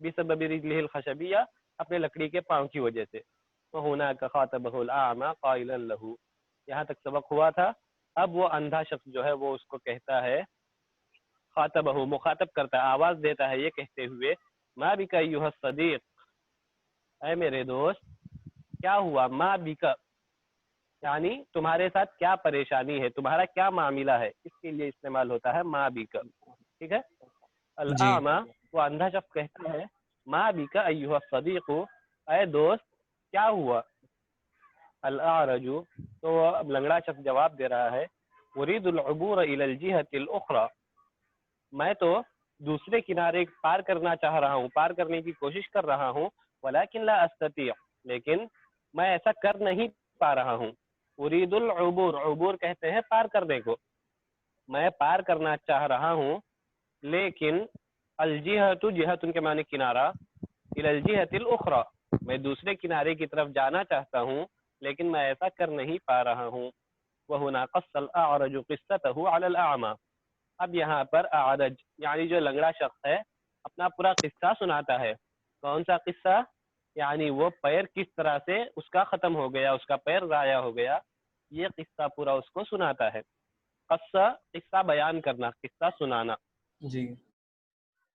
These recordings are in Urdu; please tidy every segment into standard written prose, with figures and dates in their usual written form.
بسبب رجله الخشبية اپنے لکڑی کے پاؤں کی وجہ سے. وهناك خاطبه الأعمى قائلا له. یہاں تک سبق ہوا تھا. اب وہ اندھا شخص جو ہے وہ اس کو کہتا ہے, خاطبہ مخاطب کرتا ہے, آواز دیتا ہے یہ کہتے ہوئے, ما بک ایھا الصدیق, اے میرے دوست کیا ہوا, ما بک یعنی تمہارے ساتھ کیا پریشانی ہے, تمہارا کیا معاملہ ہے, اس کے لیے استعمال ہوتا ہے ما بک. ٹھیک ہے. الاعمى وہ اندھا شخص کہتا ہے, ما بک ایھا الصدیق, اے دوست کیا ہوا. الاعرج تو اب لنگڑا شخص جواب دے رہا ہے, اريد العبور الى الجهة الاخرى, میں تو دوسرے کنارے پار کرنا چاہ رہا ہوں, پار کرنے کی کوشش کر رہا ہوں, ولكن لا استطيع, لیکن میں ایسا کر نہیں پا رہا ہوں. اريد العبور, عبور کہتے ہیں پار کرنے کو, میں پار کرنا چاہ رہا ہوں, لیکن الجهة جهة کے معنی کنارہ, الى الجهة الاخرى میں دوسرے کنارے کی طرف جانا چاہتا ہوں, لیکن میں ایسا کر نہیں پا رہا ہوں. وهنا قص الاعرج قصته على الاعمى. اب یہاں پر اعرج یعنی جو لنگڑا شخص ہے اپنا پورا قصہ سناتا ہے. کون سا قصہ, یعنی وہ پیر کس طرح سے اس کا ختم ہو گیا, اس کا پیر ضائع ہو گیا, یہ قصہ پورا اس کو سناتا ہے. قصہ قصہ بیان کرنا, قصہ سنانا. جی.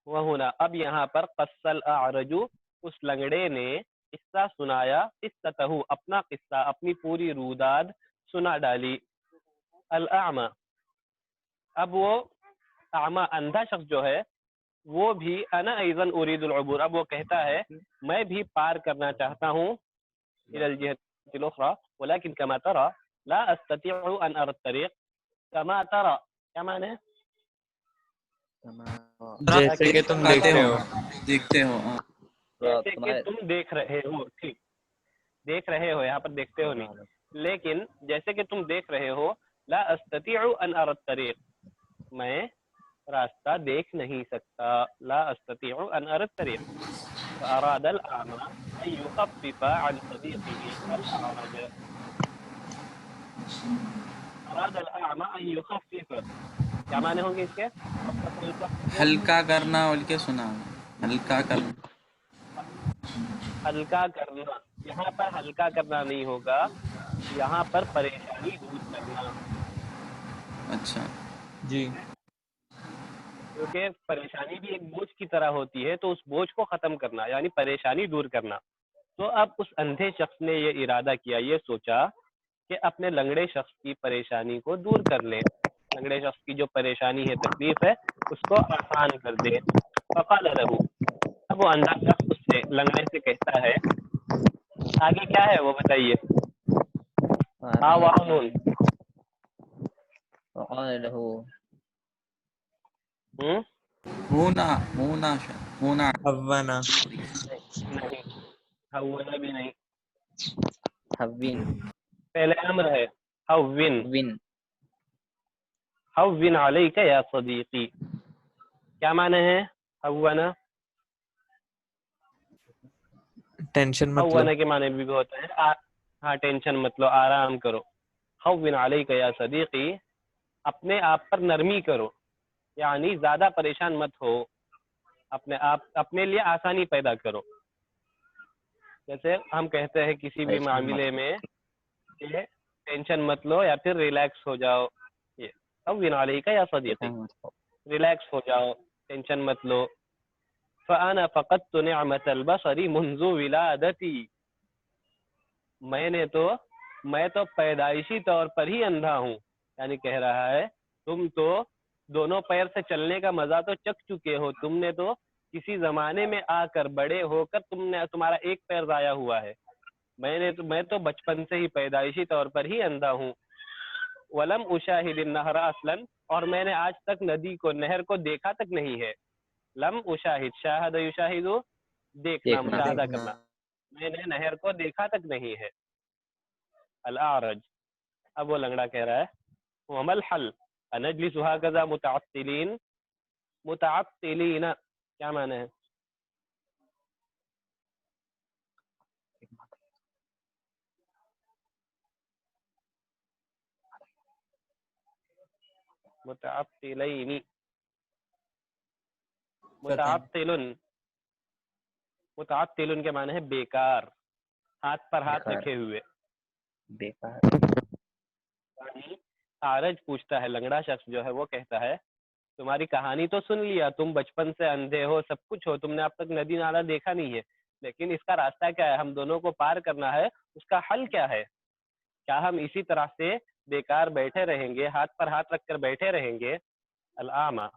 وہنا اب یہاں پر قص الاعرج اس لنگڑے نے قصہ سنایا, قصتہ اپنا قصہ, اپنی پوری روداد سنا ڈالی. الاعمى اب وہ اعمى اندھا شخص جو ہے وہ بھی انا ایضا اريد العبور, اب وہ کہتا ہے میں بھی پار کرنا چاہتا ہوں الى الجهة الاخرى ولكن كما ترى لا استطيع ان ارى الطريق. كما ترى کیا معنی ہے, جیسے کہ تم دیکھتے ہو, دیکھتے ہو, جیسے کہ تم دیکھ رہے ہو. ٹھیک, دیکھ رہے ہو, یہاں پر دیکھتے ہو نہیں, لیکن جیسے کہ تم دیکھ رہے ہو, لا استطيع ان ارى الطريق, میں راستہ دیکھ نہیں سکتا, لا استطيع ان ارى الطريق. فاراد الاعمى ان يخفف عن صديقه الاعرج. اراد الاعمى ان يخفف کیا معنی ہوں گے اس کے, ہلکا کرنا بول کے سنا, ہلکا کرنا, ہلکا کرنا. یہاں پر ہلکا کرنا نہیں ہوگا, یہاں پر پریشانی دور کرنا. اچھا جی, کیونکہ پریشانی بھی ایک بوجھ کی طرح ہوتی ہے, تو اس بوجھ کو ختم کرنا یعنی پریشانی دور کرنا. تو اب اس اندھے شخص نے یہ ارادہ کیا, یہ سوچا کہ اپنے لنگڑے شخص کی پریشانی کو دور کر لے, لنگڑے شخص کی جو پریشانی ہے, تکلیف ہے, اس کو آسان کر دے. فقال له, اب وہ اندھا شخص اس سے لنگڑے سے کہتا ہے, آگے کیا ہے وہ بتائیے. وقال له ہونا اونا, نہیں, ہونا بھی نہیں, هون پہلے امر ہے, ہون وin ہون علیک یا صدیقی. کیا معنی ہے ہونا, ٹینشن مت لو. ہونا کے معنی بھی ہوتا ہے ہاں ٹینشن مت لو, آرام کرو. ہون علیک یا صدیقی, اپنے آپ پر نرمی کرو, یعنی زیادہ پریشان مت ہو, اپنے آپ اپنے لیے آسانی پیدا کرو. جیسے ہم کہتے ہیں کسی بھی معاملے میں کہ ٹینشن مت لو یا پھر ریلیکس ہو جاؤ, یہ ہون علیک یا صدیقی, ریلیکس ہو جاؤ, ٹینشن مت لو. فانا فقدت نعمت البصر منذ ولادتی, میں تو پیدائشی طور پر ہی اندھا ہوں, یعنی کہہ رہا ہے تم تو دونوں پیر سے چلنے کا مزہ تو چکھ چکے ہو, تم نے تو کسی زمانے میں آ کر بڑے ہو کر تمہارا ایک پیر ضائع ہوا ہے, میں تو بچپن سے ہی پیدائشی طور پر ہی اندھا ہوں. ولم اشاہد النہر اصلا, اور میں نے آج تک ندی کو, نہر کو دیکھا تک نہیں ہے. لم اشاہد, شاہد یشاہد دیکھنا, مشاہدہ کرنا, میں نے نہر کو دیکھا تک نہیں ہے. الاعرج, اب وہ لنگڑا کہہ رہا ہے, وما الحل انجلس هكذا متعطلین, متعطلین کیا معنی ہے, متعطلین, متعطل متعطل کے معنی ہے بیکار، ہاتھ پر ہاتھ بیکار. رکھے ہوئے. بیکار. آرج پوچھتا ہے، لنگڑا شخص جو ہے وہ کہتا ہے تمہاری کہانی تو سن لیا، تم بچپن سے اندھے ہو، سب کچھ ہو، تم نے اب تک ندی نالا دیکھا نہیں ہے، لیکن اس کا راستہ کیا ہے؟ ہم دونوں کو پار کرنا ہے، اس کا حل کیا ہے؟ کیا ہم اسی طرح سے بیکار بیٹھے رہیں گے، ہاتھ پر ہاتھ رکھ کر بیٹھے رہیں گے؟ الاعمى،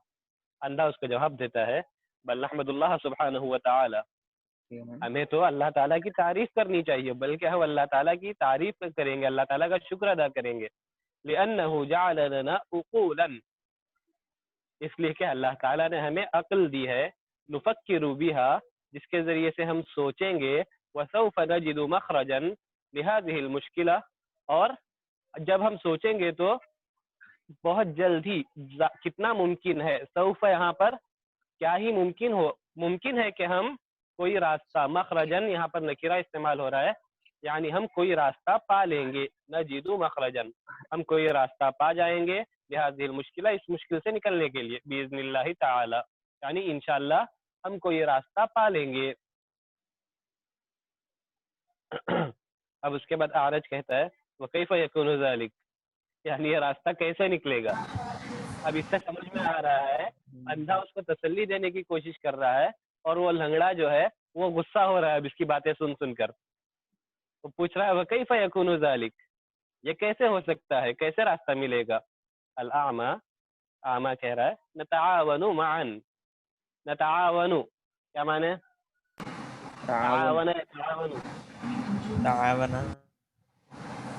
اندھا اس کا جواب دیتا ہے بل نحمد اللہ سبحانہ و تعالی، ہمیں تو اللہ تعالیٰ کی تعریف کرنی چاہیے، بلکہ ہم اللہ تعالیٰ کی تعریف کریں گے، اللہ تعالیٰ کا شکر ادا کریں گے. لأنه جعل لنا عقولا، اس لیے کہ اللہ تعالیٰ نے ہمیں عقل دی ہے، نفکر بها، جس کے ذریعے سے ہم سوچیں گے، وسوف نجد مخرجا لهذه المشکلہ، اور جب ہم سوچیں گے تو بہت جلد ہی، کتنا ممکن ہے، سوف یہاں پر کیا ہی ممکن ہو، ممکن ہے کہ ہم کوئی راستہ، مخرجن یہاں پر نکرہ استعمال ہو رہا ہے، یعنی ہم کوئی راستہ پا لیں گے، نجد مخرجن، ہم کوئی راستہ پا جائیں گے، لہذا المشکلہ، اس مشکل سے نکلنے کے لیے، باذن اللہ تعالی، یعنی انشاءاللہ ہم کوئی راستہ پا لیں گے. اب اس کے بعد اعرج کہتا ہے وکیف یکون ذلک، یعنی یہ راستہ کیسے نکلے گا؟ اب اس سے سمجھ میں آ رہا ہے، اندھا اس کو تسلی دینے کی کوشش کر رہا ہے، اور وہ لنگڑا جو ہے وہ غصہ ہو رہا ہے اب اس کی باتیں سن سن کر. وہ پوچھ رہا ہے وکیف یکون ذلک، یہ کیسے ہو سکتا ہے، کیسے راستہ ملے گا؟ الاعمى، اعمى کہہ رہا ہے نتعاون معا، نتعاون کیا معنی ہے؟ تعاون. تعاون،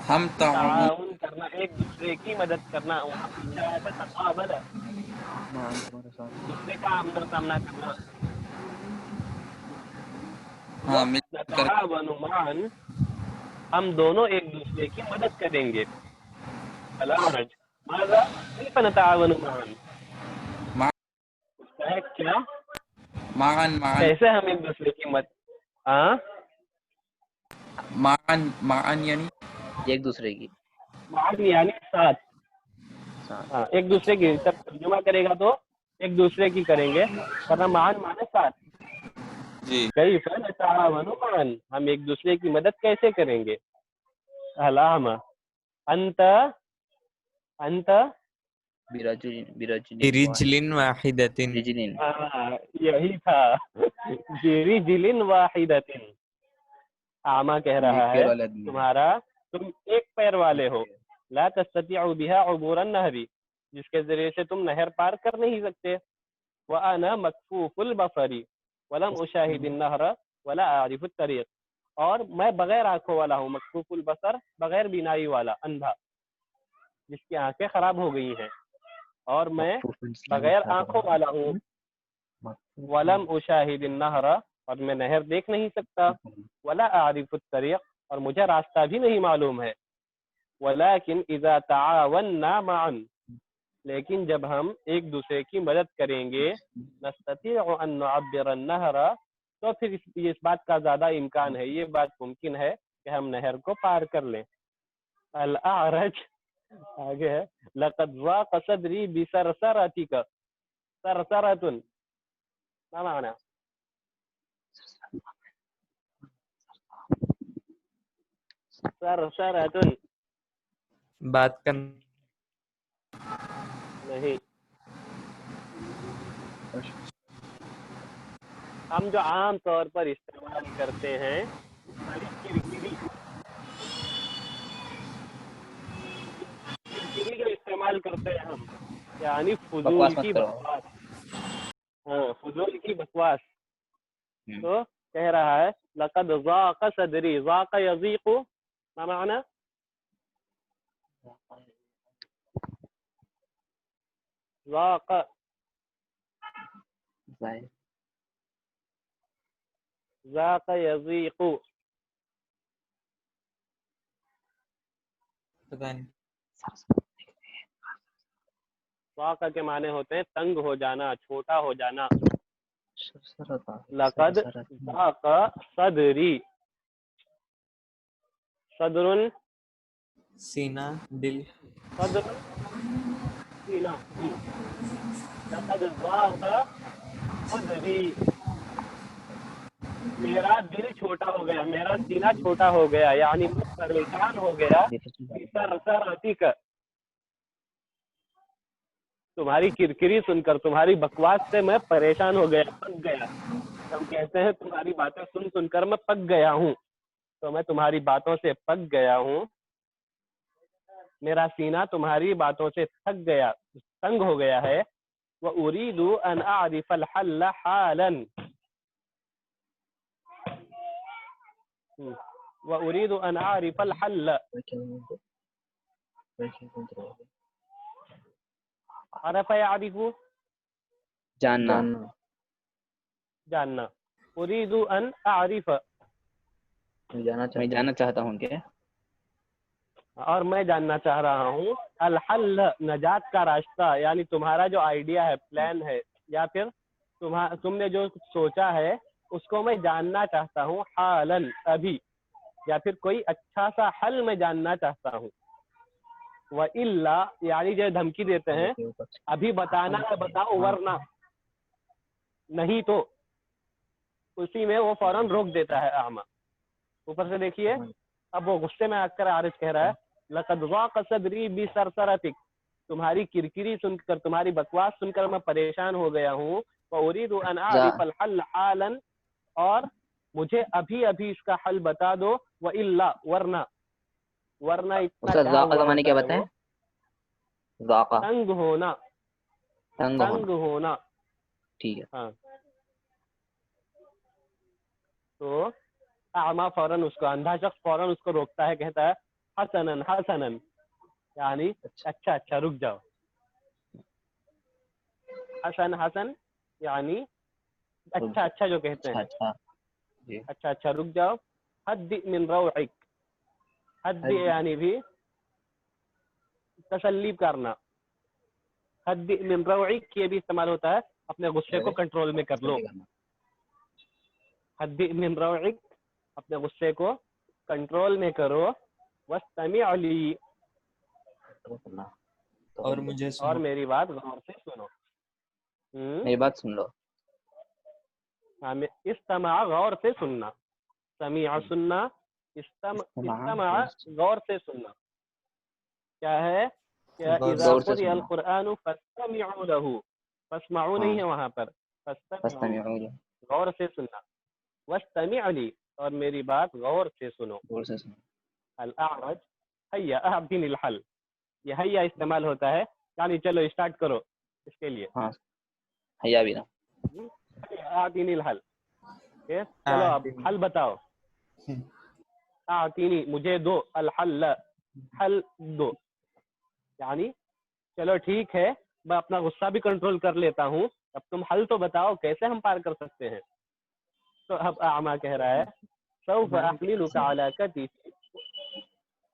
ہم تعاون تعاون کرنا، ایک دوسرے کی مدد کرنا، وہاں پیچھے آیا تھا تقابل، دوسرے کا آمنا سامنا کرنا. ہاں مل کر نتعاون معا، ہم دونوں ایک دوسرے کی مدد کریں گے. الاعرج ماذا کیف نتعاون معا، مع- ہے کیا معاً معاً کیسے ہم ایک دوسرے کی مدد، ہاں معاً معاً یعنی ایک دوسرے کی معاً یعنی ساتھ، ساتھ. ہاں ایک دوسرے کی، جب ترجمہ کرے گا تو ایک دوسرے کی کریں گے، ورنہ معاً معنی ساتھ. جی کیف نتعاون معا، ہم ایک دوسرے کی مدد کیسے کریں گے؟ الاعمى انت برجل واحدۃ، رجلین. یہی تھا، برجل واحدۃ. اعمى کہہ رہا ہے تمہارا، تم ایک پیر والے ہو، لا تستطيع بها عبور النهر، جس کے ذریعے سے تم نہر پار کر نہیں سکتے. وانا مكفوف البصر ولم اشاهد النهر ولا اعرف الطريق، اور میں بغیر آنکھوں والا ہوں، مکفوف البصر بغیر بینائی والا، اندھا جس کی آنکھیں خراب ہو گئی ہیں، اور میں بغیر آنکھوں والا ہوں. ولم اشاہد النہر، اور میں نہر دیکھ نہیں سکتا. ولا اعرف الطریق، اور مجھے راستہ بھی نہیں معلوم ہے. ولكن اذا تعاوننا معا، لیکن جب ہم ایک دوسرے کی مدد کریں گے، نستطيع ان نعبر النہر، تو پھر اس بات کا زیادہ امکان ہے، یہ بات ممکن ہے کہ ہم نہر کو پار کر لیں. الاعرج آگے ہے لقد ضاق صدری بسرسرتک، سرسرۃ ما معنی؟ سرسرۃ بات کر نہیں، ہم جو عام طور پر استعمال کرتے ہیں، کرکری کا استعمال کرتے ہیں ہم، یعنی فضول بکواس مت کی کرو. بکواس، ہاں فضول کی بکواس. تو کہہ رہا ہے لقد ضاق صدری، ضاق یضیق ما معنی؟ ضاق ضاق یضیق، پتہ نہیں. ضاق کے معنی ہوتے ہیں تنگ ہو جانا، چھوٹا ہو جانا. لقد ضاق صدری، صدر، سینہ، دل. صدر سینہ. لقد ضاق صدری، میرا دل چھوٹا ہو گیا، میرا سینہ چھوٹا ہو گیا، یعنی میں پریشان ہو گیا سرسرتک، تمہاری کرکری سن کر، تمہاری بکواس سے میں پریشان ہو گیا، پک گیا. ہم کہتے ہیں تمہاری باتیں سن سن کر میں پک گیا ہوں، تو میں تمہاری باتوں سے پک گیا ہوں. میرا سینہ تمہاری باتوں سے تھک گیا، تنگ ہو گیا ہے. وَأُرِيدُ أَنْ أَعْرِفَ الْحَلَّ حَالًا، وَأُرِيدُ أَنْ أَعْرِفَ الْحَلَّ. عرف يعرف، جاننا. جاننا. أريد أن أعرف، میں جاننا چاہتا ہوں کہ اور میں جاننا چاہ رہا ہوں الحل، نجات کا راستہ، یعنی تمہارا جو آئیڈیا ہے، پلان ہے، یا پھر تم نے جو سوچا ہے اس کو میں جاننا چاہتا ہوں، حالن ابھی، یا پھر کوئی اچھا سا حل میں جاننا چاہتا ہوں. وَإِلَّا، یعنی جو دھمکی دیتے ہیں، ابھی بتانا ہے بتاؤ، ورنہ نہیں تو. اسی میں وہ فوراً روک دیتا ہے اعمى. اوپر سے دیکھیے، اب وہ غصے میں آ کر عارض کہہ رہا ہے لقد ضاق صدری بسرسرتک، تمہاری کرکری سن کر، تمہاری بکواس سن کر میں پریشان ہو گیا ہوں. وأريد أن أعرف الحل حالا، اور مجھے ابھی ابھی اس کا حل بتا دو. وإلا، ورنہ اتنا کیا ذاقہ ہوا کا معنی کیا ہوتا ہے، بتائیں؟ وہ ذاقہ تنگ ہونا، تنگ ہونا. ٹھیک ہے. ہاں، تو اعمى فوراً اس کو، اندھا شخص فوراً اس کو روکتا ہے، کہتا ہے حسنن حسنن، یعنی اچھا اچھا رک جاؤ. حسن حسن یعنی اچھا اچھا جو کہتے ہیں، اچھا جی. اچھا اچھا رک جاؤ. حدِّ من روعک، حدِّ یعنی بھی تسلی کرنا. حدِّ من روعک یہ بھی استعمال ہوتا ہے اپنے غصے کو کنٹرول میں کر لو. حدِّ من روعک، اپنے غصے کو کنٹرول میں کرو. واستمع لی، اور مجھے اور سنو. میری بات غور سے سنو. میری بات سن لو. استمع غور سے سننا، سمیع سننا، استمع غور سے سننا. کیا ہے کہ اذا غور سے قرئ سننا. القرآن فاستمعوا له، فاسمعوا نہیں ہے وہاں پر، فاستمعوا غور سے سننا. واستمع لی، اور میری بات غور سے سنو. غور سے سنو. الاعرج هيا اعطني الحل، یہ حیا استعمال ہوتا ہے یعنی چلو اسٹارٹ کرو اس کے لیے. ہاں حیا بھی نا. اعطنی الحل، چلو اب حل بتاؤ. اعطنی مجھے دو، الحل حل دو، یعنی چلو ٹھیک ہے میں اپنا غصہ بھی کنٹرول کر لیتا ہوں، اب تم حل تو بتاؤ کیسے ہم پار کر سکتے ہیں. تو اب اعمى کہہ رہا ہے سوف احملك على كتفي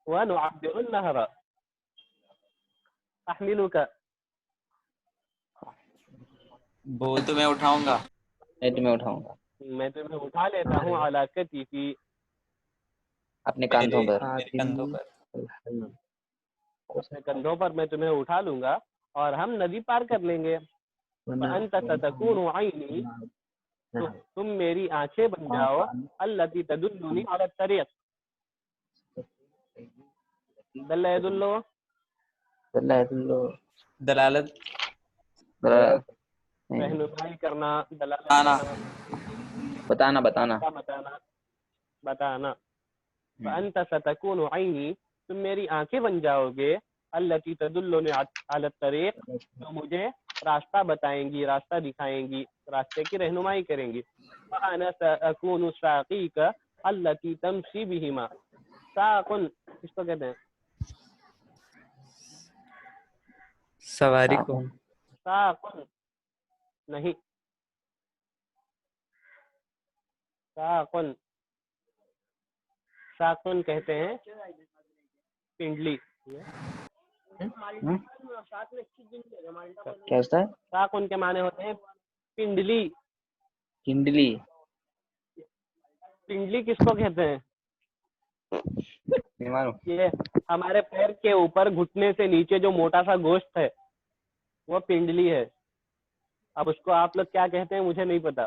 ونعبر النهر. احملك، بول تو میں اٹھاؤں گا. میں تمہیں اٹھاؤں گا میں تمہیں اٹھا لیتا ہوں على كتفي، اپنے کاندھوں پر. میرے کندھوں پر. اپنے کندھوں پر میں تمہیں اٹھا لوں گا اور ہم ندی پار کر لیں گے. فأنت ستكون عيني، تم میری آنکھیں بن جاؤ. التي تدلني على الطريق، دل يدل، دلالت. رہنمائی کرنا، دلالت آنا. کرنا، بتانا. بتانا. فأنت ستكون عيني، تم میری آنکھیں بن جاؤ گے. التي تدلني على الطريق، جو مجھے راستہ بتائیں گی، راستہ دکھائیں گی، راستے کی رہنمائی کریں گی. وأنا سأكون ساقيك التي تمشي بهما. ساق کس کو کہتے ہیں؟ سواری کو. ساق نہیں، ساقن، ساقن کہتے ہیں پنڈلی. کیا ہوتا ہے؟ ساقن کے معنی ہوتے ہیں پنڈلی. کنڈلی. پنڈلی کس کو کہتے ہیں؟ نہیں معلوم. یہ ہمارے پیر کے اوپر گھٹنے سے نیچے جو موٹا سا گوشت ہے وہ پنڈلی ہے. اب اس کو آپ لوگ کیا کہتے ہیں مجھے نہیں پتا.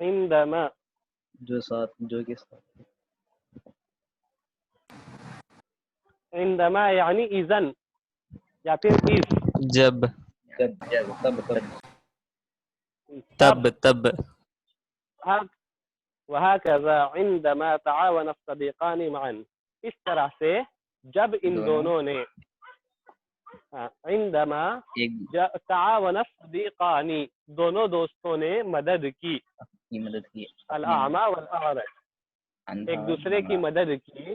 عندما جو ساتھ جو کے ساتھ عندما یعنی اذن یا پھر اس جب تب تب وهكذا عندما تعاون الصديقان معا، اس طرح سے جب ان دونوں نے عندما تعاون الصديقان دونوں دوستوں نے مدد کی، مدد کی الاعمى والاعرج ایک دوسرے کی مدد کی.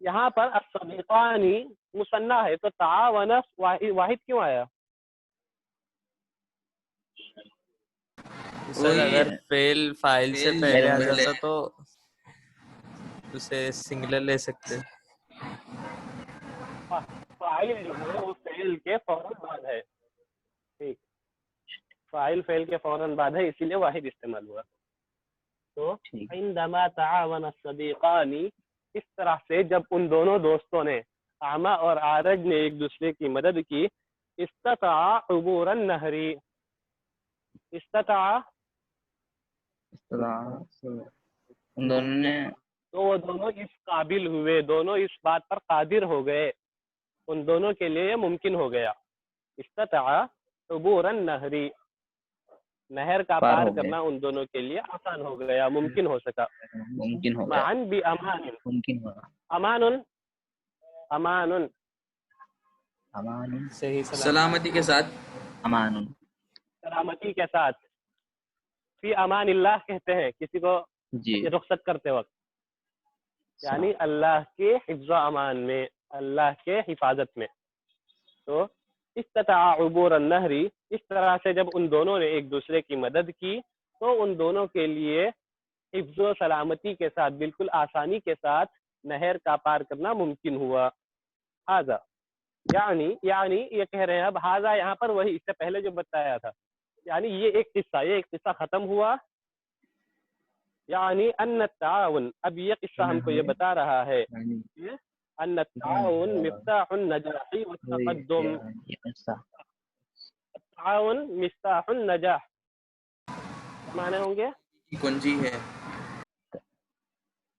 یہاں پر الصديقان مثنیٰ ہے تو تعاون واحد کیوں آیا؟ سر اگر فعل فاعل سے پہلے آ جاتا تو اسے سنگلر لے سکتے. فاعل جو ہے وہ فعل کے فوراً بعد ہے. ٹھیک، فاعل فعل کے فوراً بعد ہے اسی لیے واحد استعمال ہوا. تو عندما تعاون الصديقان اس طرح سے جب ان دونوں دوستوں نے اعمى اور عارج نے ایک دوسرے کی مدد کی، استطاع عبور النہر، استطاع ان دونوں نے تو وہ دونوں اس قابل ہوئے، دونوں اس بات پر قادر ہو گئے، ان دونوں کے لیے ممکن ہو گیا. استطاع عبور النہر، نہر کا پار کرنا ان دونوں کے لیے آسان ہو گیا، ممکن ہو سکا. ممکن ہو گیا، معاً بأمان، ممکن ہوگا. امان امان امان صحیح سلامتی کے ساتھ. امان سلامتی کے ساتھ. فی امان اللہ کہتے ہیں کسی کو جی رخصت کرتے وقت، یعنی اللہ کے حفظ و امان میں، اللہ کے حفاظت میں. تو استطاع عبور النہر اس طرح سے جب ان دونوں نے ایک دوسرے کی مدد کی تو ان دونوں کے لیے حفظ و سلامتی کے ساتھ، بالکل آسانی کے ساتھ نہر کا پار کرنا ممکن ہوا. ہاذا یعنی یہ کہہ رہے ہیں اب ہاذا یہاں پر وہی اس سے پہلے جو بتایا تھا، یعنی یہ ایک قصہ ختم ہوا. یعنی ان التعاون، اب یہ قصہ ہم کو یہ بتا رہا ہے ان التعاون مفتاح النجاح والتقدم. التعاون مفتاح النجاح معنی ہوں گے کنجی ہے.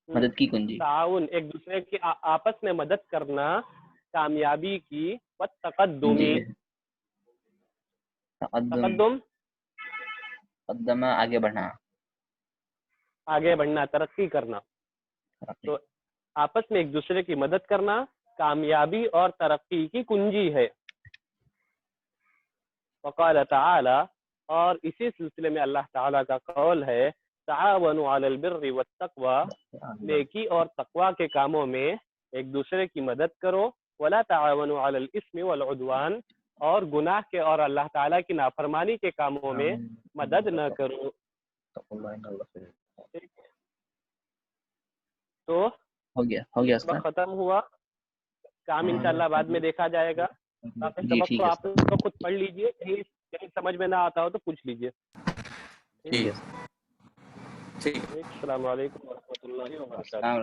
مدد کی کنجی، تعاون ایک دوسرے کی آپس میں مدد کرنا کامیابی کی، والتقدمی تقدم قدمہ آگے بڑھنا، ترقی کرنا. تو آپس میں ایک دوسرے کی مدد کرنا کامیابی اور ترقی کی کنجی ہے. وقال تعالی، اور اسی سلسلے میں اللہ تعالیٰ کا قول ہے تعاونوا علی البر والتقوی، نیکی اور تقوی کے کاموں میں ایک دوسرے کی مدد کرو. ولا تعاونوا علی الاثم والعدوان، اور گناہ کے اور اللہ تعالیٰ کی نافرمانی کے کاموں میں مدد نہ کرو. تو ہو گیا ختم ہوا کام، انشاءاللہ بعد میں دیکھا جائے گا. باقی سبق تو آپ تو خود پڑھ لیجئے، کہیں سمجھ میں نہ آتا ہو تو پوچھ لیجئے. ٹھیک. السلام علیکم ورحمۃ اللہ وبرکاتہ.